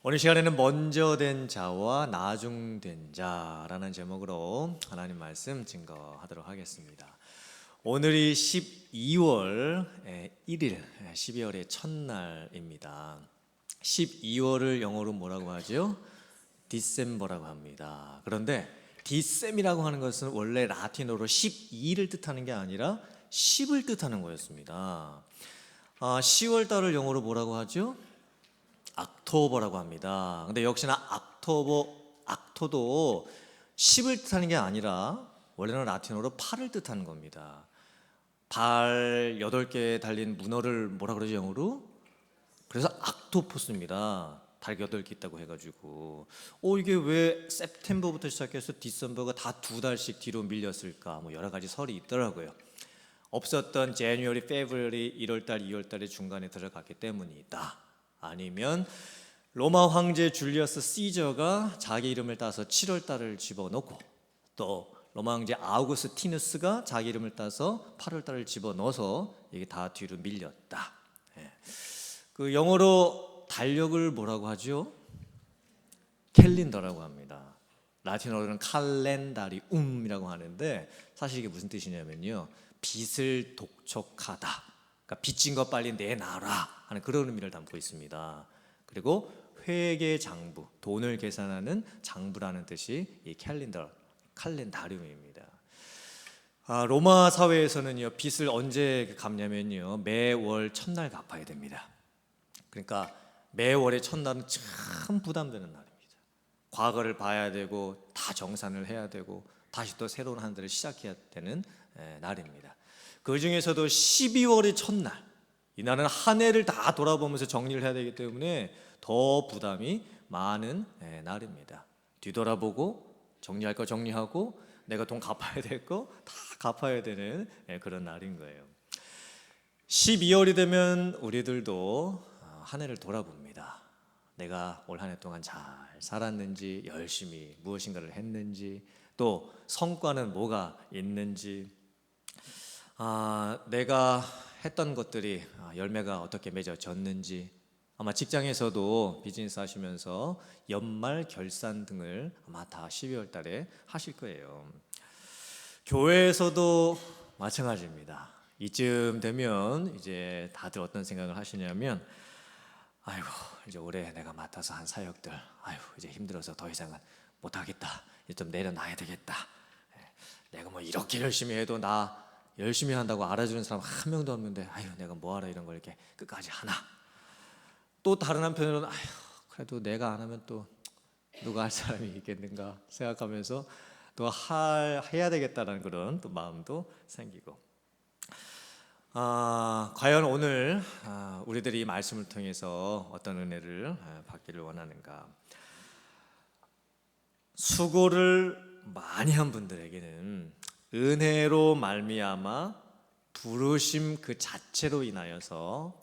오늘 시간에는 먼저 된 자와 나중된 자라는 제목으로 하나님 말씀 증거하도록 하겠습니다. 오늘이 12월 1일, 12월의 첫날입니다. 12월을 영어로 뭐라고 하죠? 디셈버라고 합니다. 그런데 디셈이라고 하는 것은 원래 라틴어로 12를 뜻하는 게 아니라 10을 뜻하는 거였습니다. 10월 달을 영어로 뭐라고 하죠? 악토버라고 합니다. 근데 역시나 악토도 10을 뜻하는 게 아니라 원래는 라틴어로 팔을 뜻하는 겁니다. 발 8개 달린 문어를 뭐라 그러죠 영어로? 그래서 악토포스입니다. 달 8개 있다고 해가지고 이게 왜 september부터 시작해서 디셈버가 다 2달씩 뒤로 밀렸을까? 뭐 여러 가지 설이 있더라고요. 없었던 January, February, 1월달, 2월달에 중간에 들어갔기 때문이다. 아니면 로마 황제 줄리어스 시저가 자기 이름을 따서 7월달을 집어넣고 또 로마 황제 아우구스티누스가 자기 이름을 따서 8월달을 집어넣어서 이게 다 뒤로 밀렸다. 그 영어로 달력을 뭐라고 하죠? 캘린더라고 합니다. 라틴어로는 칼렌다리움이라고 하는데 사실 이게 무슨 뜻이냐면요, 빛을 독촉하다, 그러니까 빚진 거 빨리 내놔라 하는 그런 의미를 담고 있습니다. 그리고 회계 장부, 돈을 계산하는 장부라는 뜻이 이 칼렌다리움입니다. 로마 사회에서는요, 빚을 언제 갚냐면요, 매월 첫날 갚아야 됩니다. 그러니까 매월의 첫날은 참 부담되는 날입니다. 과거를 봐야 되고 다 정산을 해야 되고 다시 또 새로운 한 달을 시작해야 되는 날입니다. 그 중에서도 12월의 첫날, 이날은 한 해를 다 돌아보면서 정리를 해야 되기 때문에 더 부담이 많은 날입니다. 뒤돌아보고 정리할 거 정리하고 내가 돈 갚아야 될 거 다 갚아야 되는 그런 날인 거예요. 12월이 되면 우리들도 한 해를 돌아봅니다. 내가 올 한 해 동안 잘 살았는지, 열심히 무엇인가를 했는지, 또 성과는 뭐가 있는지, 내가 했던 것들이 열매가 어떻게 맺어졌는지. 아마 직장에서도 비즈니스 하시면서 연말 결산 등을 아마 다 12월 달에 하실 거예요. 교회에서도 마찬가지입니다. 이쯤 되면 이제 다들 어떤 생각을 하시냐면, 아이고 이제 올해 내가 맡아서 한 사역들, 이제 힘들어서 더 이상은 못하겠다, 이제 좀 내려놔야 되겠다. 내가 뭐 이렇게 열심히 해도 나 열심히 한다고 알아주는 사람 한 명도 없는데 내가 뭐하러 이런 걸 이렇게 끝까지 하나. 또 다른 한편으로는 그래도 내가 안 하면 또 누가 할 사람이 있겠는가 생각하면서 또 해야 되겠다는 그런 또 마음도 생기고. 과연 오늘 우리들이 이 말씀을 통해서 어떤 은혜를 받기를 원하는가. 수고를 많이 한 분들에게는 은혜로 말미암아 부르심 그 자체로 인하여서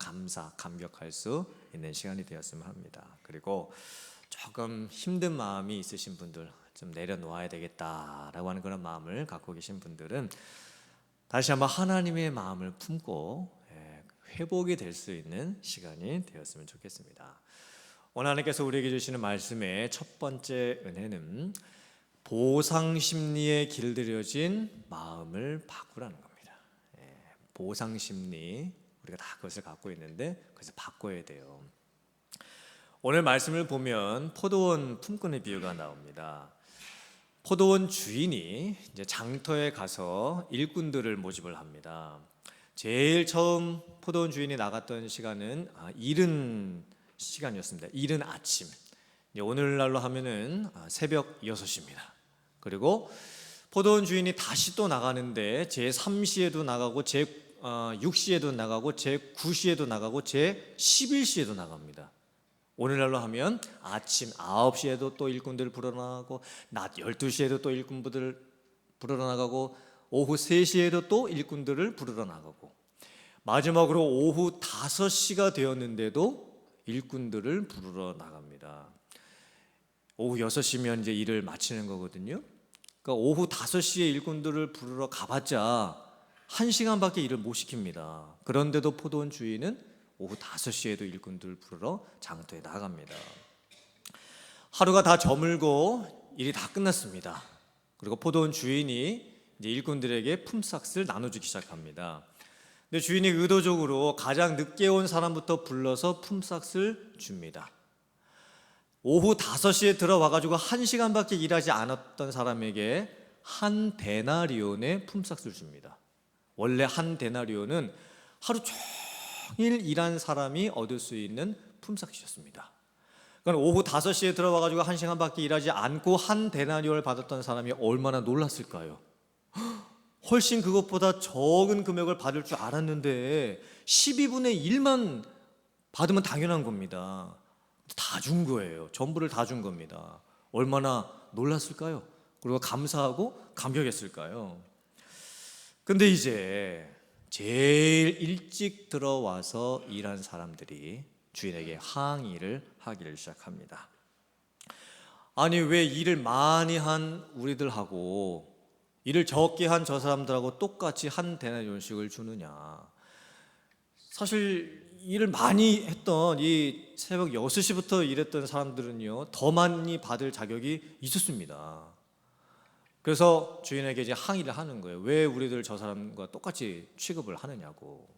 감격할 수 있는 시간이 되었으면 합니다. 그리고 조금 힘든 마음이 있으신 분들, 좀 내려놓아야 되겠다라고 하는 그런 마음을 갖고 계신 분들은 다시 한번 하나님의 마음을 품고 회복이 될 수 있는 시간이 되었으면 좋겠습니다. 오늘 하나님께서 우리에게 주시는 말씀의 첫 번째 은혜는 보상심리에 길들여진 마음을 바꾸라는 겁니다. 보상심리, 우리가 다 그것을 갖고 있는데 그것을 바꿔야 돼요. 오늘 말씀을 보면 포도원 품꾼의 비유가 나옵니다. 포도원 주인이 이제 장터에 가서 일꾼들을 모집을 합니다. 제일 처음 포도원 주인이 나갔던 시간은 이른 시간이었습니다. 이른 아침. 오늘날로 하면은 새벽 6시입니다. 그리고 포도원 주인이 다시 또 나가는데 제3시에도 나가고 제6시에도 나가고 제9시에도 나가고 제11시에도 나갑니다. 오늘날로 하면 아침 9시에도 또 일꾼들을 불어나가고 낮 12시에도 또 일꾼들을 불어나가고 오후 3시에도 또 일꾼들을 불어나가고 마지막으로 오후 5시가 되었는데도 일꾼들을 부르러 나갑니다. 오후 6시면 이제 일을 마치는 거거든요. 그러니까 오후 5시에 일꾼들을 부르러 가봤자 1시간밖에 일을 못 시킵니다. 그런데도 포도원 주인은 오후 5시에도 일꾼들을 부르러 장터에 나갑니다. 하루가 다 저물고 일이 다 끝났습니다. 그리고 포도원 주인이 이제 일꾼들에게 품삯을 나눠주기 시작합니다. 근데 주인이 의도적으로 가장 늦게 온 사람부터 불러서 품삯을 줍니다. 오후 5시에 들어와가지고 1시간밖에 일하지 않았던 사람에게 한 데나리온의 품삯을 줍니다. 원래 한 데나리온은 하루 종일 일한 사람이 얻을 수 있는 품삯이었습니다. 그러니까 오후 5시에 들어와가지고 1시간밖에 일하지 않고 한 데나리온을 받았던 사람이 얼마나 놀랐을까요? 훨씬 그것보다 적은 금액을 받을 줄 알았는데 12분의 1만 받으면 당연한 겁니다. 다 준 거예요. 전부를 다 준 겁니다. 얼마나 놀랐을까요? 그리고 감사하고 감격했을까요? 근데 이제 제일 일찍 들어와서 일한 사람들이 주인에게 항의를 하기를 시작합니다. 아니, 왜 일을 많이 한 우리들하고 일을 적게 한 저 사람들하고 똑같이 한 데나리온씩을 주느냐. 사실 일을 많이 했던 이 새벽 6시부터 일했던 사람들은요, 더 많이 받을 자격이 있었습니다. 그래서 주인에게 이제 항의를 하는 거예요. 왜 우리들 저 사람과 똑같이 취급을 하느냐고.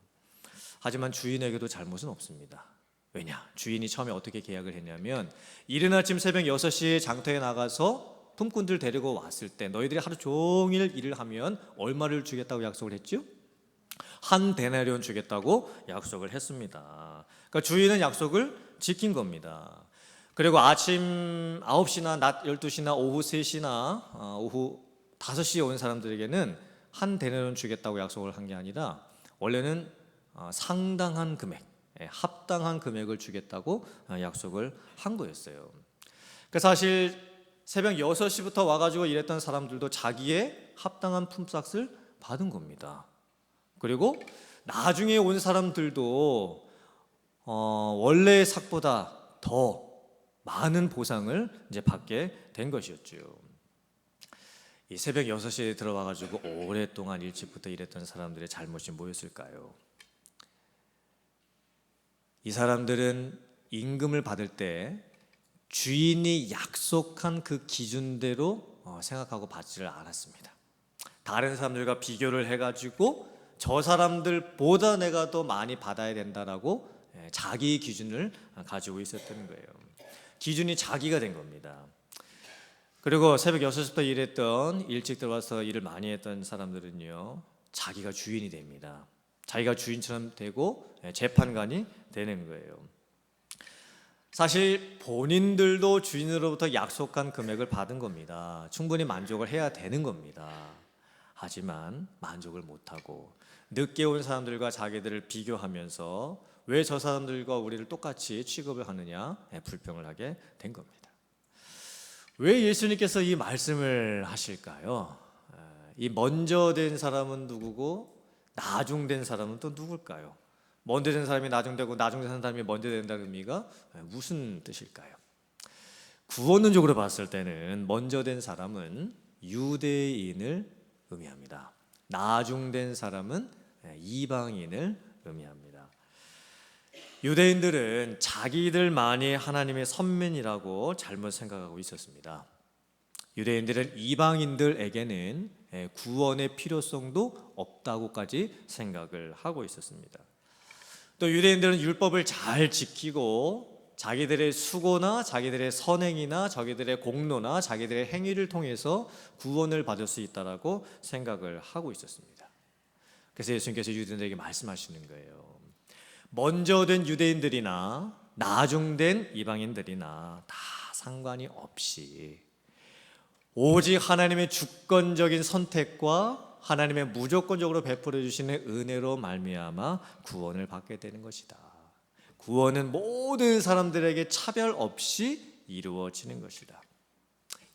하지만 주인에게도 잘못은 없습니다. 왜냐? 주인이 처음에 어떻게 계약을 했냐면, 이른 아침 새벽 6시에 장터에 나가서 품꾼들 데리고 왔을 때 너희들이 하루 종일 일을 하면 얼마를 주겠다고 약속을 했죠? 한 데나리온 주겠다고 약속을 했습니다. 그러니까 주인은 약속을 지킨 겁니다. 그리고 아침 9시나 낮 12시나 오후 3시나 오후 5시에 온 사람들에게는 한 데나리온 주겠다고 약속을 한 게 아니라 원래는 상당한 금액, 합당한 금액을 주겠다고 약속을 한 거였어요. 그러니까 사실 새벽 6시부터 와가지고 일했던 사람들도 자기의 합당한 품삯을 받은 겁니다. 그리고 나중에 온 사람들도 원래의 삭보다 더 많은 보상을 이제 받게 된 것이었죠. 이 새벽 6시에 들어와가지고 오랫동안 일찍부터 일했던 사람들의 잘못이 뭐였을까요? 이 사람들은 임금을 받을 때 주인이 약속한 그 기준대로 생각하고 받지를 않았습니다. 다른 사람들과 비교를 해가지고 저 사람들보다 내가 더 많이 받아야 된다라고 자기 기준을 가지고 있었던 거예요. 기준이 자기가 된 겁니다. 그리고 새벽 6시부터 일했던, 일찍 들어와서 일을 많이 했던 사람들은요, 자기가 주인이 됩니다. 자기가 주인처럼 되고 재판관이 되는 거예요. 사실 본인들도 주인으로부터 약속한 금액을 받은 겁니다. 충분히 만족을 해야 되는 겁니다. 하지만 만족을 못하고 늦게 온 사람들과 자기들을 비교하면서 왜 저 사람들과 우리를 똑같이 취급을 하느냐 불평을 하게 된 겁니다. 왜 예수님께서 이 말씀을 하실까요? 이 먼저 된 사람은 누구고 나중된 사람은 또 누굴까요? 먼저 된 사람이 나중되고 나중된 사람이 먼저 된다는 의미가 무슨 뜻일까요? 구원론적으로 봤을 때는 먼저 된 사람은 유대인을 의미합니다. 나중된 사람은 이방인을 의미합니다. 유대인들은 자기들만이 하나님의 선민이라고 잘못 생각하고 있었습니다. 유대인들은 이방인들에게는 구원의 필요성도 없다고까지 생각을 하고 있었습니다. 또 유대인들은 율법을 잘 지키고 자기들의 수고나 자기들의 선행이나 자기들의 공로나 자기들의 행위를 통해서 구원을 받을 수 있다라고 생각을 하고 있었습니다. 그래서 예수님께서 유대인들에게 말씀하시는 거예요. 먼저 된 유대인들이나 나중된 이방인들이나 다 상관이 없이 오직 하나님의 주권적인 선택과 하나님의 무조건적으로 베풀어 주시는 은혜로 말미암아 구원을 받게 되는 것이다. 구원은 모든 사람들에게 차별 없이 이루어지는 것이다.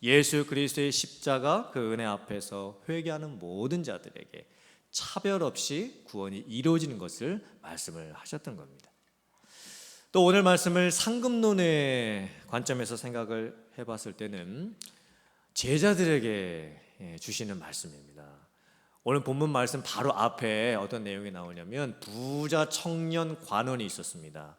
예수 그리스도의 십자가 그 은혜 앞에서 회개하는 모든 자들에게 차별 없이 구원이 이루어지는 것을 말씀을 하셨던 겁니다. 또 오늘 말씀을 상급론의 관점에서 생각을 해봤을 때는 제자들에게 주시는 말씀입니다. 오늘 본문 말씀 바로 앞에 어떤 내용이 나오냐면 부자 청년 관원이 있었습니다.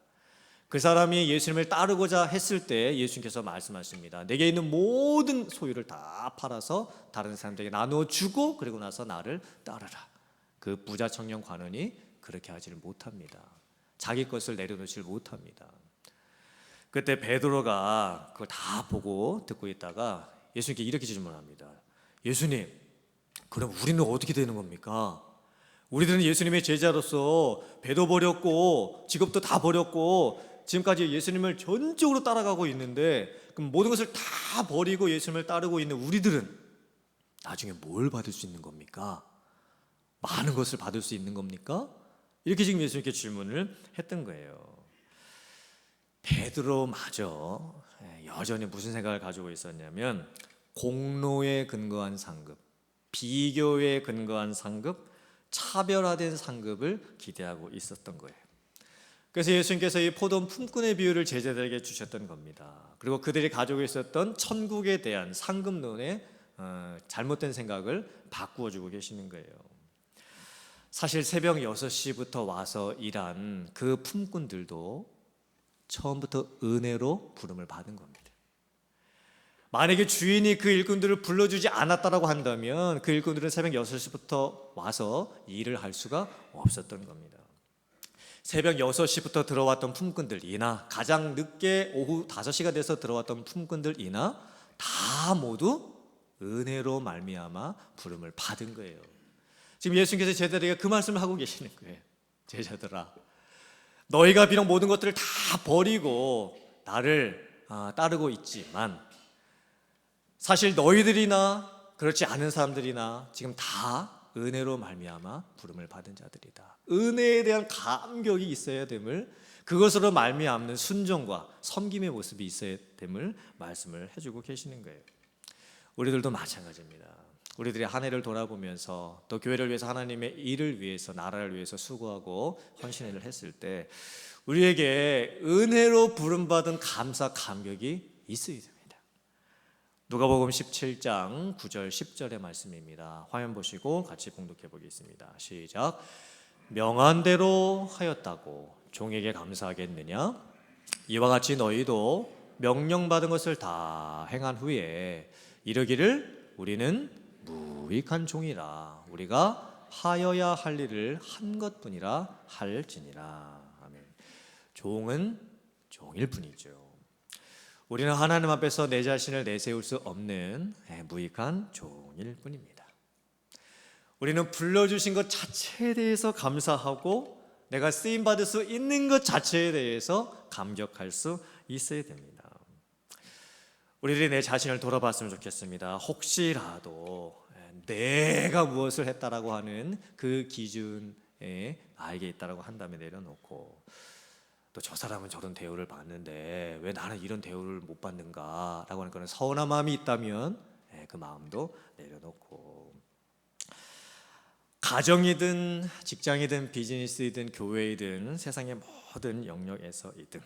그 사람이 예수님을 따르고자 했을 때 예수님께서 말씀하십니다. 내게 있는 모든 소유를 다 팔아서 다른 사람들에게 나누어 주고 그리고 나서 나를 따르라. 그 부자 청년 관원이 그렇게 하지를 못합니다. 자기 것을 내려놓지 못합니다. 그때 베드로가 그걸 다 보고 듣고 있다가 예수님께 이렇게 질문합니다. 예수님, 그럼 우리는 어떻게 되는 겁니까? 우리들은 예수님의 제자로서 배도 버렸고 직업도 다 버렸고 지금까지 예수님을 전적으로 따라가고 있는데 그럼 모든 것을 다 버리고 예수님을 따르고 있는 우리들은 나중에 뭘 받을 수 있는 겁니까? 많은 것을 받을 수 있는 겁니까? 이렇게 지금 예수님께 질문을 했던 거예요. 베드로마저 여전히 무슨 생각을 가지고 있었냐면 공로에 근거한 상급, 비교에 근거한 상급, 차별화된 상급을 기대하고 있었던 거예요. 그래서 예수님께서 이 포도원 품꾼의 비유를 제자들에게 주셨던 겁니다. 그리고 그들이 가지고 있었던 천국에 대한 상급론의 잘못된 생각을 바꾸어 주고 계시는 거예요. 사실 새벽 6시부터 와서 일한 그 품꾼들도 처음부터 은혜로 부름을 받은 겁니다. 만약에 주인이 그 일꾼들을 불러주지 않았다고 한다면 그 일꾼들은 새벽 6시부터 와서 일을 할 수가 없었던 겁니다. 새벽 6시부터 들어왔던 품꾼들이나 가장 늦게 오후 5시가 돼서 들어왔던 품꾼들이나 다 모두 은혜로 말미암아 부름을 받은 거예요. 지금 예수님께서 제자들에게 그 말씀을 하고 계시는 거예요. 제자들아, 너희가 비록 모든 것들을 다 버리고 나를 따르고 있지만 사실 너희들이나 그렇지 않은 사람들이나 지금 다 은혜로 말미암아 부름을 받은 자들이다. 은혜에 대한 감격이 있어야 됨을, 그것으로 말미암는 순종과 섬김의 모습이 있어야 됨을 말씀을 해주고 계시는 거예요. 우리들도 마찬가지입니다. 우리들이 한 해를 돌아보면서 또 교회를 위해서 하나님의 일을 위해서 나라를 위해서 수고하고 헌신을 했을 때 우리에게 은혜로 부름받은 감사 감격이 있어야 됩니다. 누가복음 17장 9절 10절의 말씀입니다. 화면 보시고 같이 봉독해 보겠습니다. 시작. 명한 대로 하였다고 종에게 감사하겠느냐? 이와 같이 너희도 명령받은 것을 다 행한 후에 이르기를 우리는 무익한 종이라 우리가 하여야 할 일을 한 것뿐이라 할지니라. 아멘. 종은 종일 뿐이죠. 우리는 하나님 앞에서 내 자신을 내세울 수 없는 무익한 종일 뿐입니다. 우리는 불러주신 것 자체에 대해서 감사하고 내가 쓰임받을 수 있는 것 자체에 대해서 감격할 수 있어야 됩니다. 우리들이 내 자신을 돌아봤으면 좋겠습니다. 혹시라도 내가 무엇을 했다라고 하는 그 기준에 나에게 있다라고 한다면 내려놓고 또 저 사람은 저런 대우를 받는데 왜 나는 이런 대우를 못 받는가라고 하는 그런 서운한 마음이 있다면 그 마음도 내려놓고 가정이든 직장이든 비즈니스이든 교회이든 세상의 모든 영역에서이든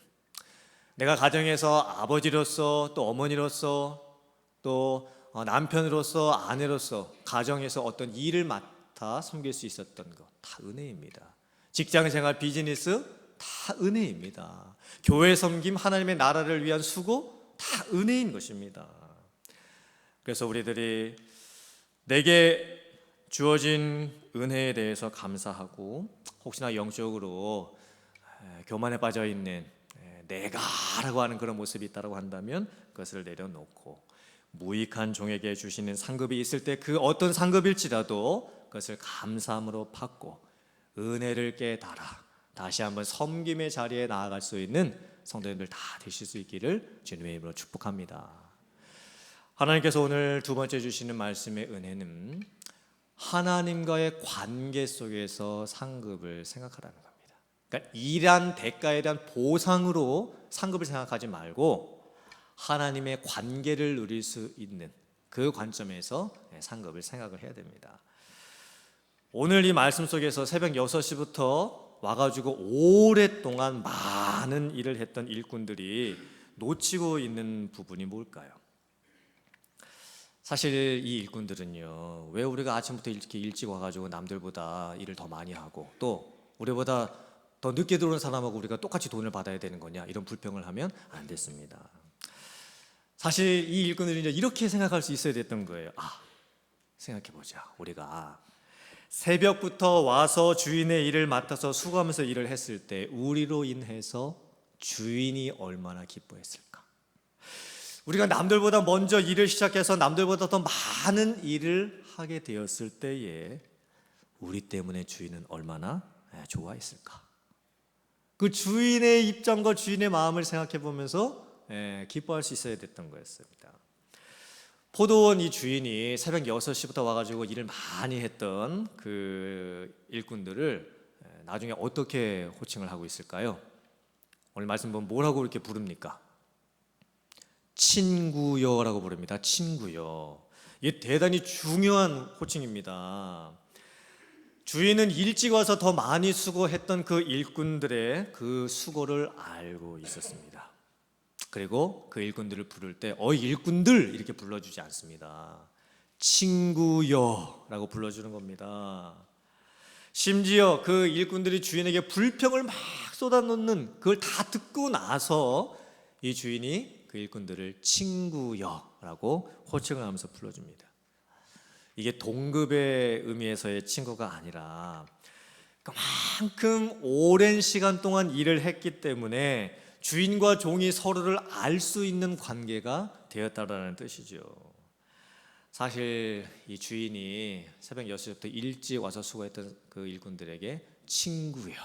내가 가정에서 아버지로서 또 어머니로서 또 남편으로서 아내로서 가정에서 어떤 일을 맡아 섬길 수 있었던 것 다 은혜입니다. 직장생활 비즈니스 다 은혜입니다. 교회 섬김 하나님의 나라를 위한 수고 다 은혜인 것입니다. 그래서 우리들이 내게 주어진 은혜에 대해서 감사하고 혹시나 영적으로 교만에 빠져 있는 내가라고 하는 그런 모습이 있다고 한다면 그것을 내려놓고 무익한 종에게 주시는 상급이 있을 때 그 어떤 상급일지라도 그것을 감사함으로 받고 은혜를 깨달아 다시 한번 섬김의 자리에 나아갈 수 있는 성도님들 다 되실 수 있기를 주님의 이름으로 축복합니다. 하나님께서 오늘 두 번째 주시는 말씀의 은혜는 하나님과의 관계 속에서 상급을 생각하라는 겁니다. 그러니까 일한 대가에 대한 보상으로 상급을 생각하지 말고 하나님의 관계를 누릴 수 있는 그 관점에서 상급을 생각을 해야 됩니다. 오늘 이 말씀 속에서 새벽 6시부터 와가지고 오랫동안 많은 일을 했던 일꾼들이 놓치고 있는 부분이 뭘까요? 사실 이 일꾼들은요, 왜 우리가 아침부터 이렇게 일찍 와가지고 남들보다 일을 더 많이 하고 또 우리보다 더 늦게 들어온 사람하고 우리가 똑같이 돈을 받아야 되는 거냐, 이런 불평을 하면 안 됐습니다. 사실 이 일꾼들이 이제 이렇게 생각할 수 있어야 됐던 거예요. 생각해보자. 우리가 새벽부터 와서 주인의 일을 맡아서 수고하면서 일을 했을 때 우리로 인해서 주인이 얼마나 기뻐했을까. 우리가 남들보다 먼저 일을 시작해서 남들보다 더 많은 일을 하게 되었을 때에 우리 때문에 주인은 얼마나 좋아했을까. 그 주인의 입장과 주인의 마음을 생각해 보면서 기뻐할 수 있어야 됐던 거였습니다. 포도원 이 주인이 새벽 6시부터 와가지고 일을 많이 했던 그 일꾼들을 나중에 어떻게 호칭을 하고 있을까요? 오늘 말씀 보면 뭐라고 이렇게 부릅니까? 친구여라고 부릅니다. 친구여. 이게 대단히 중요한 호칭입니다. 주인은 일찍 와서 더 많이 수고했던 그 일꾼들의 그 수고를 알고 있었습니다. 그리고 그 일꾼들을 부를 때 일꾼들 이렇게 불러주지 않습니다. 친구여라고 불러주는 겁니다. 심지어 그 일꾼들이 주인에게 불평을 막 쏟아놓는 그걸 다 듣고 나서 이 주인이 그 일꾼들을 친구여라고 호칭을 하면서 불러줍니다. 이게 동급의 의미에서의 친구가 아니라 그만큼 오랜 시간 동안 일을 했기 때문에 주인과 종이 서로를 알 수 있는 관계가 되었다라는 뜻이죠. 사실 이 주인이 새벽 6시부터 일찍 와서 수고했던 그 일꾼들에게 친구여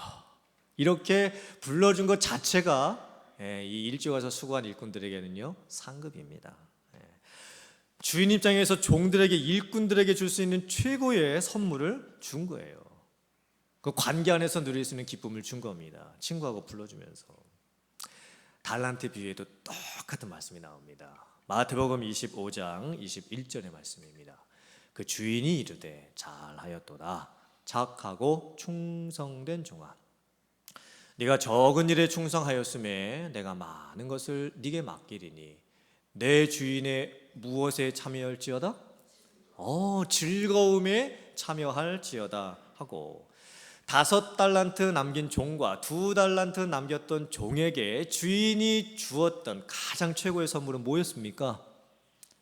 이렇게 불러준 것 자체가 이 일찍 와서 수고한 일꾼들에게는요 상급입니다. 주인 입장에서 종들에게 일꾼들에게 줄 수 있는 최고의 선물을 준 거예요. 그 관계 안에서 누릴 수 있는 기쁨을 준 겁니다. 친구하고 불러주면서. 달란트 비유에도 똑같은 말씀이 나옵니다. 마태복음 25장 21절의 말씀입니다. 그 주인이 이르되 잘하였도다 착하고 충성된 종아 네가 적은 일에 충성하였음에 내가 많은 것을 네게 맡기리니 내 주인의 무엇에 참여할지어다? 즐거움에 참여할지어다 하고 5달란트 남긴 종과 2달란트 남겼던 종에게 주인이 주었던 가장 최고의 선물은 뭐였습니까?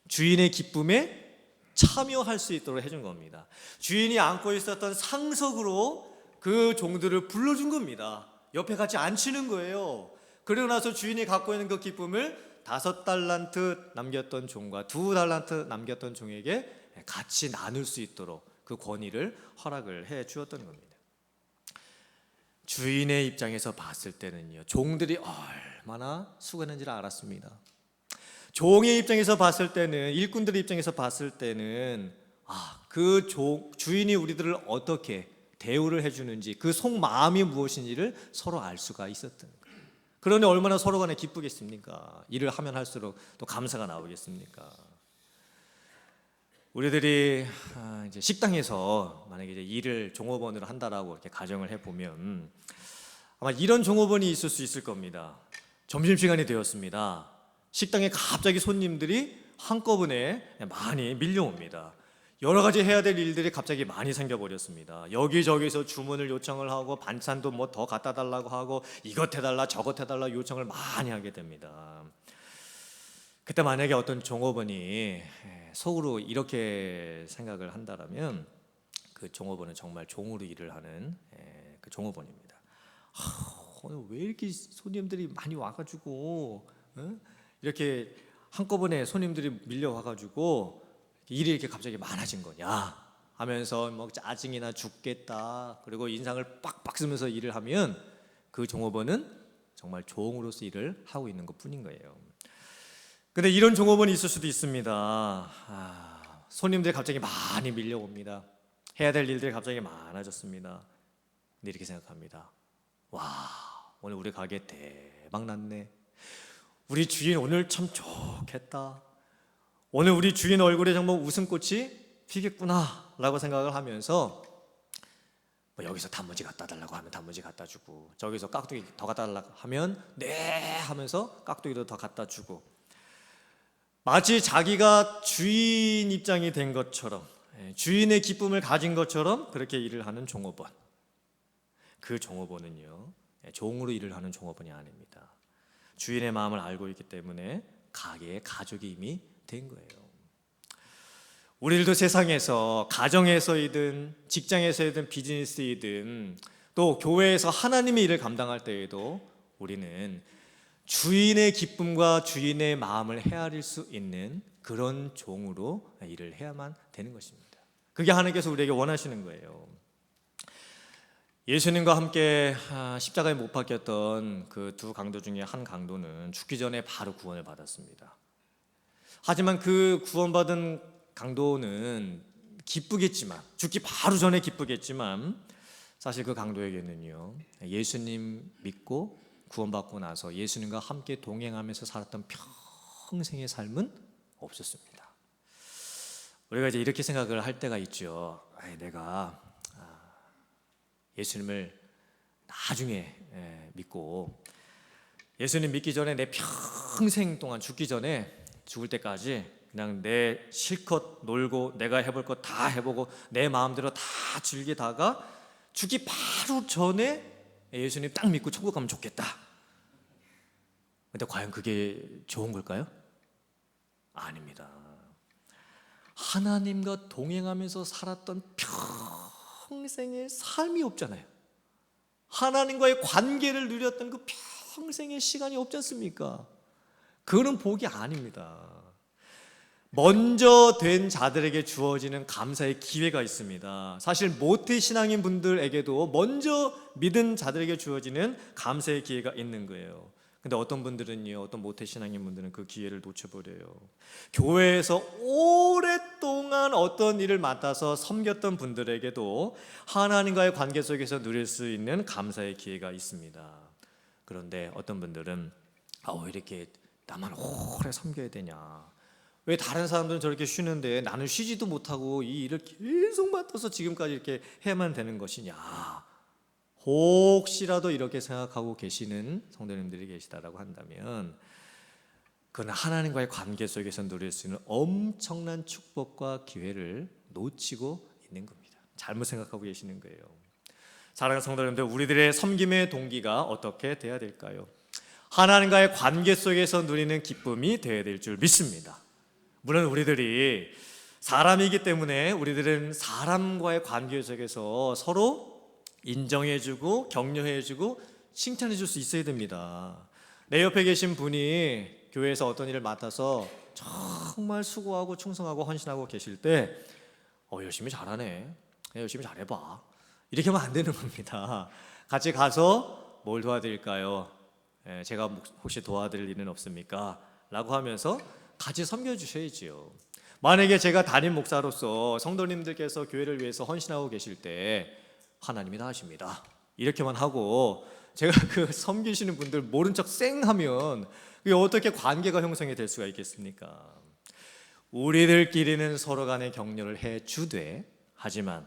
주인의 기쁨에 참여할 수 있도록 해준 겁니다. 주인이 안고 있었던 상석으로 그 종들을 불러준 겁니다. 옆에 같이 앉히는 거예요. 그러고 나서 주인이 갖고 있는 그 기쁨을 5달란트 남겼던 종과 2달란트 남겼던 종에게 같이 나눌 수 있도록 그 권위를 허락을 해 주었던 겁니다. 주인의 입장에서 봤을 때는요 종들이 얼마나 수고했는지를 알았습니다. 종의 입장에서 봤을 때는 일꾼들의 입장에서 봤을 때는 그 주인이 우리들을 어떻게 대우를 해주는지 그 속마음이 무엇인지를 서로 알 수가 있었던 거예요. 그러니 얼마나 서로 간에 기쁘겠습니까? 일을 하면 할수록 또 감사가 나오겠습니까? 우리들이 이제 식당에서 만약에 이제 일을 종업원으로 한다라고 이렇게 가정을 해보면 아마 이런 종업원이 있을 수 있을 겁니다. 점심시간이 되었습니다. 식당에 갑자기 손님들이 한꺼번에 많이 밀려옵니다. 여러 가지 해야 될 일들이 갑자기 많이 생겨버렸습니다. 여기저기서 주문을 요청을 하고 반찬도 뭐 더 갖다 달라고 하고 이것 해달라 저것 해달라 요청을 많이 하게 됩니다. 그때 만약에 어떤 종업원이 속으로 이렇게 생각을 한다라면 그 종업원은 정말 종으로 일을 하는 그 종업원입니다. 오늘 왜 이렇게 손님들이 많이 와가지고 이렇게 한꺼번에 손님들이 밀려와가지고 일이 이렇게 갑자기 많아진 거냐 하면서 뭐 짜증이나 죽겠다 그리고 인상을 빡빡 쓰면서 일을 하면 그 종업원은 정말 종으로서 일을 하고 있는 것 뿐인 거예요. 근데 이런 종업원이 있을 수도 있습니다. 손님들이 갑자기 많이 밀려옵니다. 해야 될 일들이 갑자기 많아졌습니다. 근데 이렇게 생각합니다. 와, 오늘 우리 가게 대박 났네. 우리 주인 오늘 참 좋겠다. 오늘 우리 주인 얼굴에 정말 웃음꽃이 피겠구나 라고 생각을 하면서 뭐 여기서 단무지 갖다 달라고 하면 단무지 갖다 주고 저기서 깍두기 더 갖다 달라고 하면 네 하면서 깍두기도 더 갖다 주고 마치 자기가 주인 입장이 된 것처럼 주인의 기쁨을 가진 것처럼 그렇게 일을 하는 종업원. 그 종업원은요 종으로 일을 하는 종업원이 아닙니다. 주인의 마음을 알고 있기 때문에 가게의 가족이 이미 된 거예요. 우리들도 세상에서 가정에서이든 직장에서이든 비즈니스이든 또 교회에서 하나님의 일을 감당할 때에도 우리는 주인의 기쁨과 주인의 마음을 헤아릴 수 있는 그런 종으로 일을 해야만 되는 것입니다. 그게 하나님께서 우리에게 원하시는 거예요. 예수님과 함께 십자가에 못 박혔던 그 두 강도 중에 한 강도는 죽기 전에 바로 구원을 받았습니다. 하지만 그 구원받은 강도는 기쁘겠지만, 죽기 바로 전에 기쁘겠지만, 사실 그 강도에게는요, 예수님 믿고 구원받고 나서 예수님과 함께 동행하면서 살았던 평생의 삶은 없었습니다. 우리가 이제 이렇게 생각을 할 때가 있죠. 내가 예수님을 나중에 믿고 예수님 믿기 전에 내 평생 동안 죽기 전에 죽을 때까지 그냥 내 실컷 놀고 내가 해볼 것 다 해보고 내 마음대로 다 즐기다가 죽기 바로 전에 예수님 딱 믿고 천국 가면 좋겠다. 근데 과연 그게 좋은 걸까요? 아닙니다. 하나님과 동행하면서 살았던 평생의 삶이 없잖아요. 하나님과의 관계를 누렸던 그 평생의 시간이 없지 않습니까? 그거는 복이 아닙니다. 먼저 된 자들에게 주어지는 감사의 기회가 있습니다. 사실 모태 신앙인 분들에게도 먼저 믿은 자들에게 주어지는 감사의 기회가 있는 거예요. 근데 어떤 분들은요, 어떤 모태 신앙인 분들은 그 기회를 놓쳐버려요. 교회에서 오랫동안 어떤 일을 맡아서 섬겼던 분들에게도 하나님과의 관계 속에서 누릴 수 있는 감사의 기회가 있습니다. 그런데 어떤 분들은 왜 이렇게 나만 오래 섬겨야 되냐, 왜 다른 사람들은 저렇게 쉬는데 나는 쉬지도 못하고 이 일을 계속 맡아서 지금까지 이렇게 해야만 되는 것이냐, 혹시라도 이렇게 생각하고 계시는 성도님들이 계시다라고 한다면 그건 하나님과의 관계 속에서 누릴 수 있는 엄청난 축복과 기회를 놓치고 있는 겁니다. 잘못 생각하고 계시는 거예요. 사랑하는 성도님들, 우리들의 섬김의 동기가 어떻게 돼야 될까요? 하나님과의 관계 속에서 누리는 기쁨이 되어야 될 줄 믿습니다. 물론 우리들이 사람이기 때문에 우리들은 사람과의 관계 속에서 서로 인정해주고 격려해주고 칭찬해줄 수 있어야 됩니다. 내 옆에 계신 분이 교회에서 어떤 일을 맡아서 정말 수고하고 충성하고 헌신하고 계실 때 열심히 잘하네, 열심히 잘해봐, 이렇게 하면 안 되는 겁니다. 같이 가서 뭘 도와드릴까요? 제가 혹시 도와드릴 일은 없습니까? 라고 하면서 같이 섬겨주셔야지요. 만약에 제가 담임 목사로서 성도님들께서 교회를 위해서 헌신하고 계실 때 하나님이 다 하십니다, 이렇게만 하고 제가 그 섬기시는 분들 모른 척 쌩하면 그게 어떻게 관계가 형성이 될 수가 있겠습니까? 우리들끼리는 서로 간에 격려를 해주되, 하지만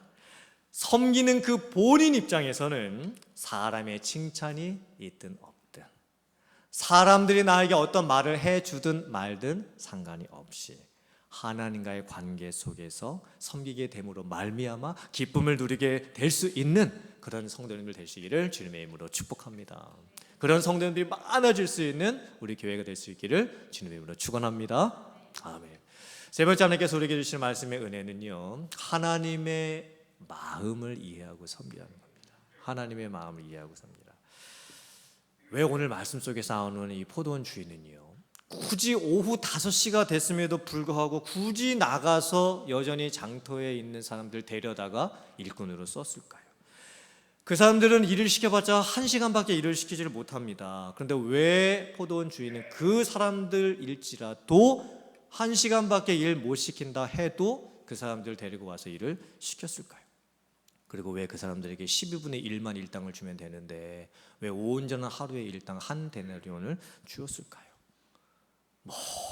섬기는 그 본인 입장에서는 사람의 칭찬이 있든 없든, 사람들이 나에게 어떤 말을 해주든 말든 상관이 없이 하나님과의 관계 속에서 섬기게 됨으로 말미암아 기쁨을 누리게 될 수 있는 그런 성도님들 되시기를 주님의 이름으로 축복합니다. 그런 성도님들이 많아질 수 있는 우리 교회가 될 수 있기를 주님의 이름으로 축원합니다. 아멘. 세 번째 하나님께서 우리에게 주시는 말씀의 은혜는요, 하나님의 마음을 이해하고 섬기라는 겁니다. 하나님의 마음을 이해하고 섬기라. 왜 오늘 말씀 속에서 나오는 이 포도원 주인은요, 굳이 오후 5시가 됐음에도 불구하고 굳이 나가서 여전히 장터에 있는 사람들 데려다가 일꾼으로 썼을까요? 그 사람들은 일을 시켜봤자 1시간밖에 일을 시키지를 못합니다. 그런데 왜 포도원 주인은 그 사람들일지라도 1시간밖에 일 못 시킨다 해도 그 사람들 데리고 와서 일을 시켰을까요? 그리고 왜 그 사람들에게 12분의 1만 일당을 주면 되는데 왜 온전한 하루의 일당 한 데나리온을 주었을까요?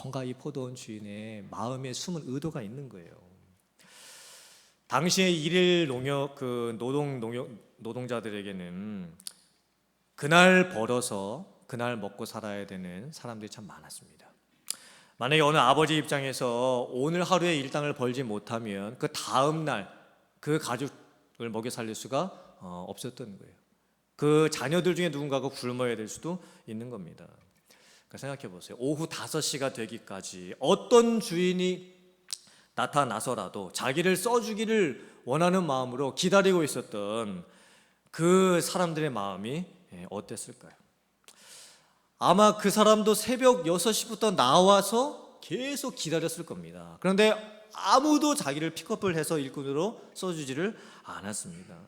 뭔가 이 포도원 주인의 마음에 숨은 의도가 있는 거예요. 당시의 일일 노동자들에게는 그날 벌어서 그날 먹고 살아야 되는 사람들이 참 많았습니다. 만약에 어느 아버지 입장에서 오늘 하루의 일당을 벌지 못하면 그 다음 날 그 가족을 먹여 살릴 수가 없었던 거예요. 그 자녀들 중에 누군가가 굶어야 될 수도 있는 겁니다. 그러니까 생각해 보세요. 오후 5시가 되기까지 어떤 주인이 나타나서라도 자기를 써주기를 원하는 마음으로 기다리고 있었던 그 사람들의 마음이 어땠을까요? 아마 그 사람도 새벽 6시부터 나와서 계속 기다렸을 겁니다. 그런데 아무도 자기를 픽업을 해서 일꾼으로 써주지를 않았습니다.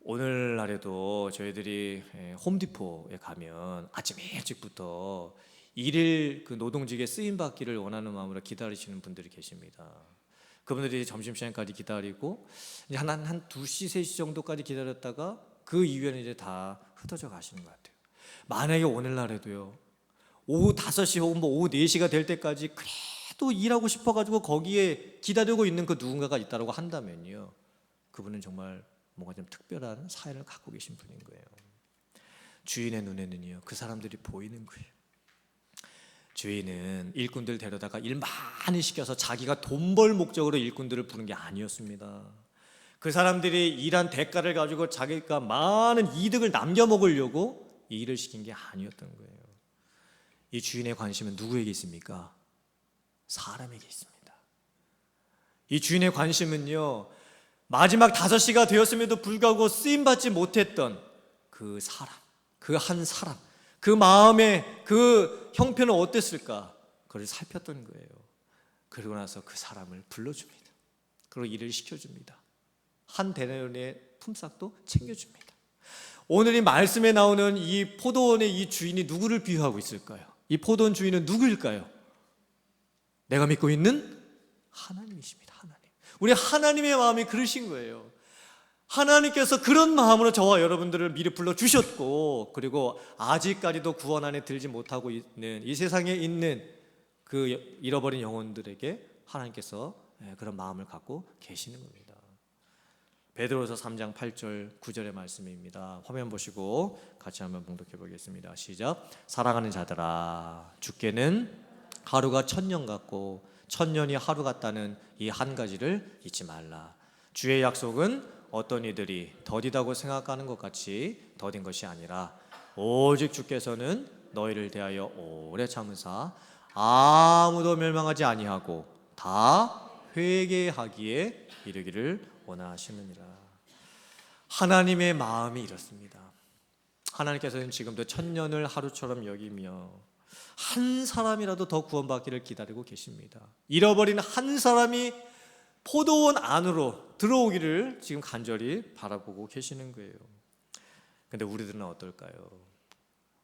오늘날에도 저희들이 홈디포에 가면 아침 일찍부터 일일 그 노동직에 쓰임 받기를 원하는 마음으로 기다리시는 분들이 계십니다. 그분들이 점심시간까지 기다리고 이제 한 2시, 3시 정도까지 기다렸다가 그 이후에는 이제 다 흩어져 가시는 것 같아요. 만약에 오늘날에도요, 오후 5시 혹은 뭐 오후 4시가 될 때까지 그래도 일하고 싶어가지고 거기에 기다리고 있는 그 누군가가 있다고 한다면요, 그분은 정말 뭔가 좀 특별한 사연을 갖고 계신 분인 거예요. 주인의 눈에는요, 그 사람들이 보이는 거예요. 주인은 일꾼들 데려다가 일 많이 시켜서 자기가 돈 벌 목적으로 일꾼들을 부른 게 아니었습니다. 그 사람들이 일한 대가를 가지고 자기가 많은 이득을 남겨 먹으려고 이 일을 시킨 게 아니었던 거예요. 이 주인의 관심은 누구에게 있습니까? 사람에게 있습니다. 이 주인의 관심은요, 마지막 5시가 되었음에도 불구하고 쓰임받지 못했던 그 사람, 그 한 사람, 그 마음의 그 형편은 어땠을까? 그걸 살폈던 거예요. 그러고 나서 그 사람을 불러줍니다. 그리고 일을 시켜줍니다. 한 데나리온의 품삯도 챙겨줍니다. 오늘 이 말씀에 나오는 이 포도원의 이 주인이 누구를 비유하고 있을까요? 이 포도원 주인은 누구일까요? 내가 믿고 있는 하나님이십니다. 하나님. 우리 하나님의 마음이 그러신 거예요. 하나님께서 그런 마음으로 저와 여러분들을 미리 불러주셨고, 그리고 아직까지도 구원 안에 들지 못하고 있는 이 세상에 있는 그 잃어버린 영혼들에게 하나님께서 그런 마음을 갖고 계시는 겁니다. 베드로서 3장 8절 9절의 말씀입니다. 화면 보시고 같이 한번 봉독해 보겠습니다. 시작. 사랑하는 자들아, 주께는 하루가 1000년 같고 1000년이 하루 같다는 이 한 가지를 잊지 말라. 주의 약속은 어떤 이들이 더디다고 생각하는 것 같이 더딘 것이 아니라 오직 주께서는 너희를 대하여 오래 참으사 아무도 멸망하지 아니하고 다 회개하기에 이르기를 원하시느니라. 하나님의 마음이 이렇습니다. 하나님께서는 지금도 1000년을 하루처럼 여기며 한 사람이라도 더 구원받기를 기다리고 계십니다. 잃어버린 한 사람이 포도원 안으로 들어오기를 지금 간절히 바라보고 계시는 거예요. 근데 우리들은 어떨까요?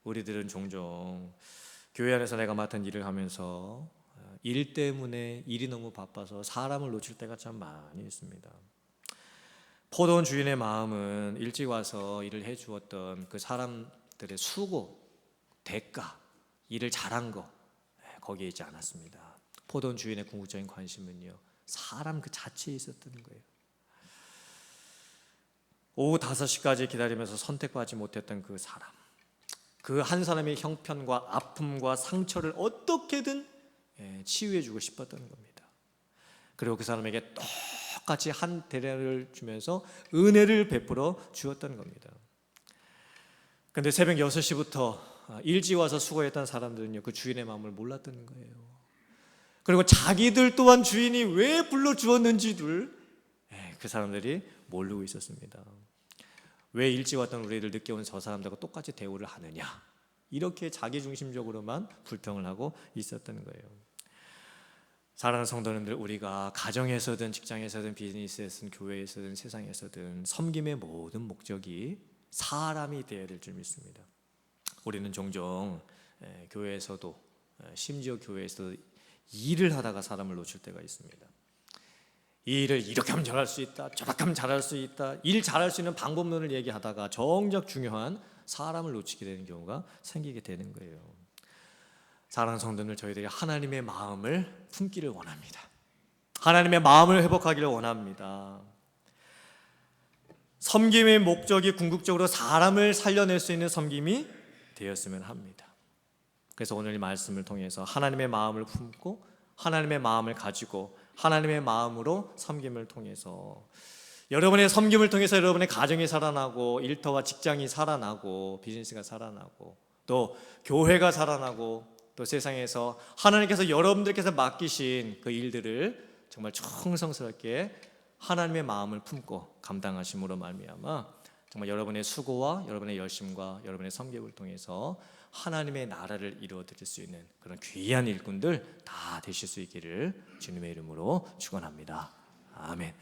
우리들은 종종 교회 안에서 내가 맡은 일을 하면서 일 때문에 일이 너무 바빠서 사람을 놓칠 때가 참 많이 있습니다. 포도원 주인의 마음은 일찍 와서 일을 해주었던 그 사람들의 수고, 대가, 일을 잘한 거, 거기에 있지 않았습니다. 포도원 주인의 궁극적인 관심은요, 사람 그 자체에 있었던 거예요. 오후 5시까지 기다리면서 선택받지 못했던 그 사람, 그 한 사람의 형편과 아픔과 상처를 어떻게든 치유해주고 싶었던 겁니다. 그리고 그 사람에게 똑같이 한 데나리온을 주면서 은혜를 베풀어 주었던 겁니다. 그런데 새벽 6시부터 일찍 와서 수고했던 사람들은요, 그 주인의 마음을 몰랐던 거예요. 그리고 자기들 또한 주인이 왜 불러주었는지를 그 사람들이 모르고 있었습니다. 왜 일찍 왔던 우리들 늦게 온 저 사람들과 똑같이 대우를 하느냐, 이렇게 자기중심적으로만 불평을 하고 있었던 거예요. 사랑하는 성도님들, 우리가 가정에서든 직장에서든 비즈니스에서든 교회에서든 세상에서든 섬김의 모든 목적이 사람이 되어야 될 줄 믿습니다. 우리는 종종 교회에서도 심지어 교회에서도 일을 하다가 사람을 놓칠 때가 있습니다. 이 일을 이렇게 하면 잘할 수 있다, 저렇게 하면 잘할 수 있다, 일 잘할 수 있는 방법론을 얘기하다가 정작 중요한 사람을 놓치게 되는 경우가 생기게 되는 거예요. 사랑하는 성도들, 저희들이 하나님의 마음을 품기를 원합니다. 하나님의 마음을 회복하기를 원합니다. 섬김의 목적이 궁극적으로 사람을 살려낼 수 있는 섬김이 되었으면 합니다. 그래서 오늘 이 말씀을 통해서 하나님의 마음을 품고 하나님의 마음을 가지고 하나님의 마음으로 섬김을 통해서 여러분의 섬김을 통해서 여러분의 가정이 살아나고 일터와 직장이 살아나고 비즈니스가 살아나고 또 교회가 살아나고 또 세상에서 하나님께서 여러분들께서 맡기신 그 일들을 정말 충성스럽게 하나님의 마음을 품고 감당하심으로 말미암아 정말 여러분의 수고와 여러분의 열심과 여러분의 섬김을 통해서 하나님의 나라를 이루어 드릴 수 있는 그런 귀한 일꾼들 다 되실 수 있기를 주님의 이름으로 축원합니다. 아멘.